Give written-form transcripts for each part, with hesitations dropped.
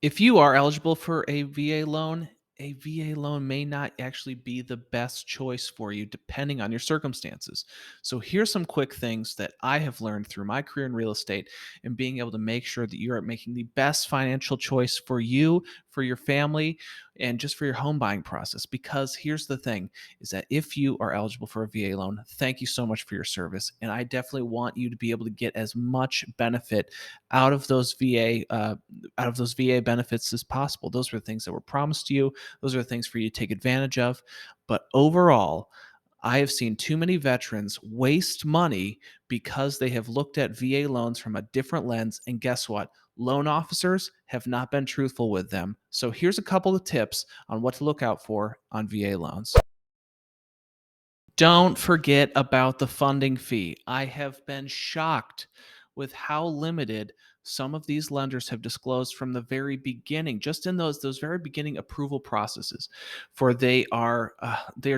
If you are eligible for a VA loan may not actually be the best choice for you depending on your circumstances. So, here's some quick things that I have learned through my career in real estate and being able to make sure that you are making the best financial choice for you, for your family, and just for your home buying process. Because here's the thing is that if you are eligible for a VA loan, thank you so much for your service. And I definitely want you to be able to get as much benefit out of those VA benefits as possible. Those were things that were promised to you. Those are things for you to take advantage of. But overall, I have seen too many veterans waste money because they have looked at VA loans from a different lens. And guess what? Loan officers have not been truthful with them. So here's a couple of tips on what to look out for on VA loans. Don't forget about the funding fee. I have been shocked with how limited some of these lenders have disclosed from the very beginning, just in those very beginning approval processes. For they are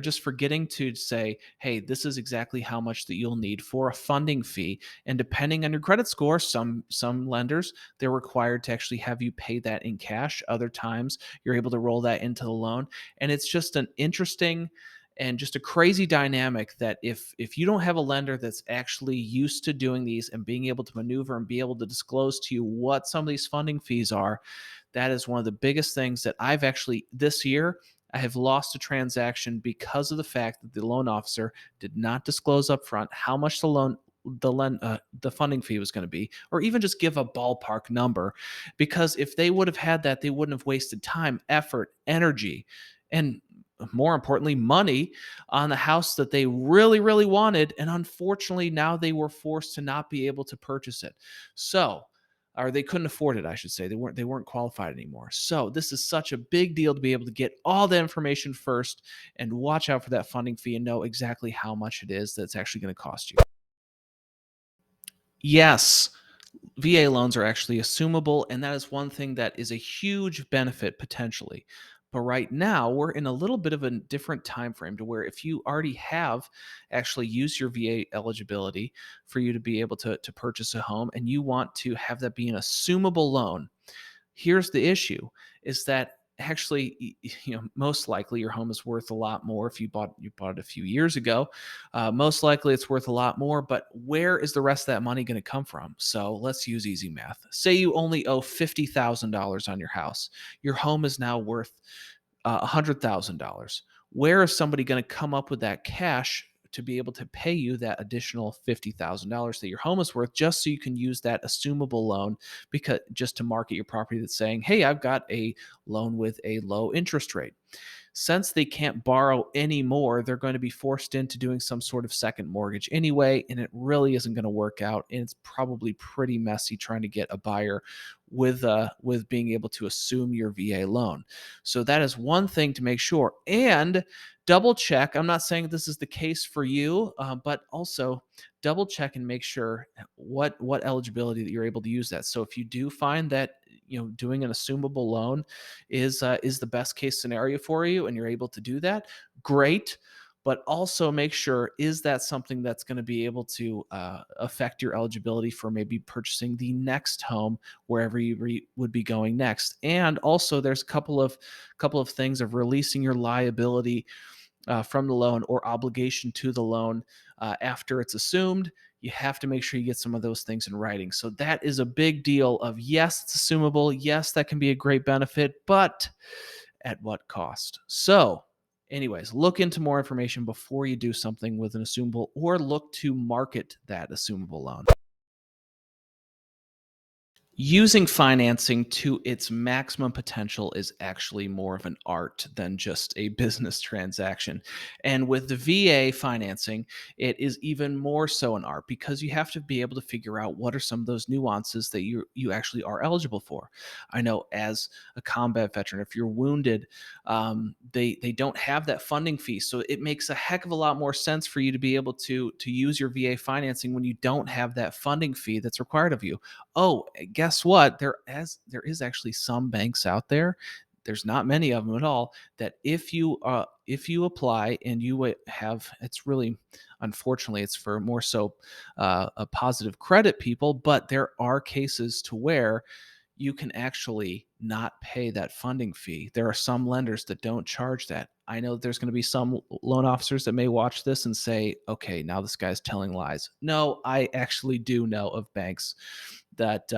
just forgetting to say, "Hey, this is exactly how much that you'll need for a funding fee." And depending on your credit score, some lenders they're required to actually have you pay that in cash. Other times, you're able to roll that into the loan, and it's just an interesting and just a crazy dynamic that if you don't have a lender that's actually used to doing these and being able to maneuver and be able to disclose to you what some of these funding fees are, that is one of the biggest things that I've actually this year I have lost a transaction because of the fact that the loan officer did not disclose up front how much the funding fee was going to be, or even just give a ballpark number. Because if they would have had that, they wouldn't have wasted time, effort, energy, and more importantly, money on the house that they really, really wanted. And unfortunately, now they were forced to not be able to purchase it. So, or they couldn't afford it, I should say. They weren't qualified anymore. So this is such a big deal to be able to get all the information first and watch out for that funding fee and know exactly how much it is that's actually going to cost you. Yes, VA loans are actually assumable, and that is one thing that is a huge benefit potentially. But right now, we're in a little bit of a different time frame to where if you already have actually used your VA eligibility for you to be able to purchase a home and you want to have that be an assumable loan, here's the issue is that actually most likely your home is worth a lot more if you bought it a few years ago. Most likely it's worth a lot more, but where is the rest of that money going to come from? So let's use easy math. Say you only owe $50,000 on your house. Your home is now worth $100,000. Where is somebody going to come up with that cash to be able to pay you that additional $50,000 that your home is worth just so you can use that assumable loan because just to market your property that's saying, "Hey, I've got a loan with a low interest rate." Since they can't borrow anymore, they're going to be forced into doing some sort of second mortgage anyway, and it really isn't going to work out. And it's probably pretty messy trying to get a buyer with being able to assume your VA loan. So that is one thing to make sure and double check. I'm not saying this is the case for you, but also double check and make sure what eligibility that you're able to use that. So if you do find that doing an assumable loan is the best case scenario for you and you're able to do that, great. But also make sure, is that something that's going to be able to affect your eligibility for maybe purchasing the next home wherever you would be going next? And also there's a couple of things of releasing your liability from the loan or obligation to the loan after it's assumed. You have to make sure you get some of those things in writing. So that is a big deal of, yes, it's assumable. Yes, that can be a great benefit, but at what cost? So, anyways, look into more information before you do something with an assumable or look to market that assumable loan. Using financing to its maximum potential is actually more of an art than just a business transaction. And with the VA financing, it is even more so an art because you have to be able to figure out what are some of those nuances that you actually are eligible for. I know as a combat veteran, if you're wounded, they don't have that funding fee, so it makes a heck of a lot more sense for you to be able to use your VA financing when you don't have that funding fee that's required of you. Oh, guess what? There is actually some banks out there. There's not many of them at all. That if you apply and have, it's really, unfortunately, it's for more so a positive credit people. But there are cases to where you can actually not pay that funding fee. There are some lenders that don't charge that. I know that there's going to be some loan officers that may watch this and say, okay, now this guy's telling lies. No, I actually do know of banks that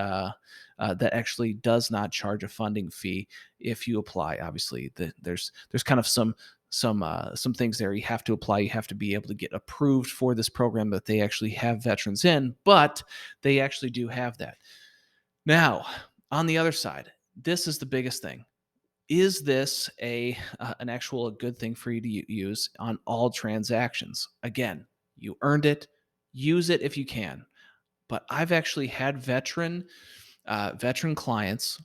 actually does not charge a funding fee if you apply. Obviously, there's kind of some things there you have to apply. You have to be able to get approved for this program that they actually have veterans in, but they actually do have that. Now, on the other side, this is the biggest thing. Is this an actual good thing for you to use on all transactions? Again, you earned it. Use it if you can. But I've actually had veteran clients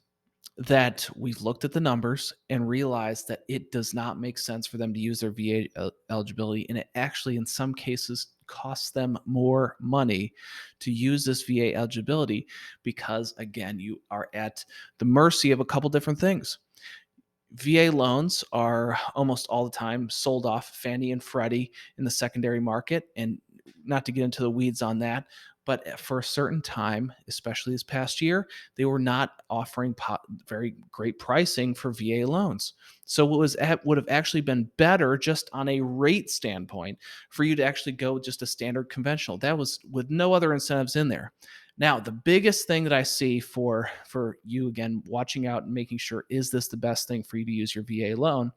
that we've looked at the numbers and realized that it does not make sense for them to use their VA eligibility. And it actually, in some cases, costs them more money to use this VA eligibility because, again, you are at the mercy of a couple different things. VA loans are almost all the time sold off Fannie and Freddie in the secondary market. And not to get into the weeds on that, but for a certain time, especially this past year, they were not offering very great pricing for VA loans. So would have actually been better just on a rate standpoint for you to actually go just a standard conventional. That was with no other incentives in there. Now, the biggest thing that I see for you, again, watching out and making sure is this the best thing for you to use your VA loan,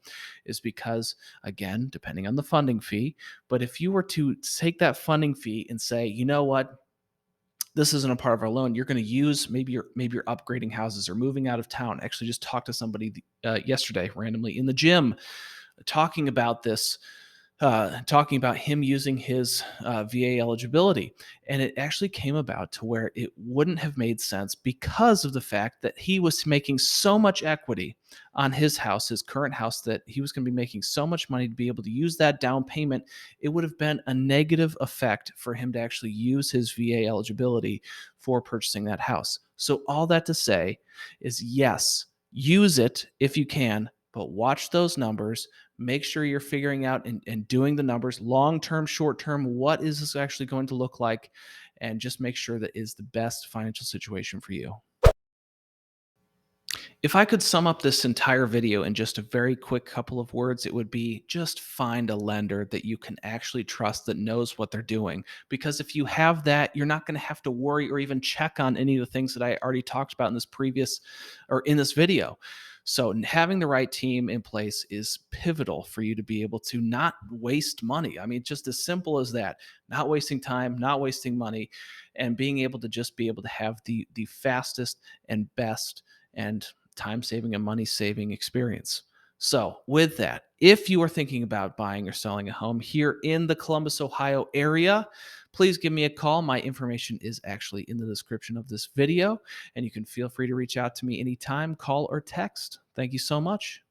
is because, again, depending on the funding fee, but if you were to take that funding fee and say, you know what, this isn't a part of our loan, you're going to use, maybe you're upgrading houses or moving out of town. Actually, just talked to somebody yesterday randomly in the gym talking about this, talking about him using his VA eligibility. And it actually came about to where it wouldn't have made sense because of the fact that he was making so much equity on his house, his current house, that he was going to be making so much money to be able to use that down payment. It would have been a negative effect for him to actually use his VA eligibility for purchasing that house. So, all that to say is yes, use it if you can, but watch those numbers. Make sure you're figuring out and doing the numbers long term, short term. What is this actually going to look like? And just make sure that is the best financial situation for you. If I could sum up this entire video in just a very quick couple of words, it would be just find a lender that you can actually trust that knows what they're doing. Because if you have that, you're not going to have to worry or even check on any of the things that I already talked about in this previous or in this video. So, having the right team in place is pivotal for you to be able to not waste money. I mean, just as simple as that, not wasting time, not wasting money, and being able to just be able to have the fastest and best and time saving and money saving experience. So, with that, if you are thinking about buying or selling a home here in the Columbus, Ohio area, please give me a call. My information is actually in the description of this video, and you can feel free to reach out to me anytime, call or text. Thank you so much.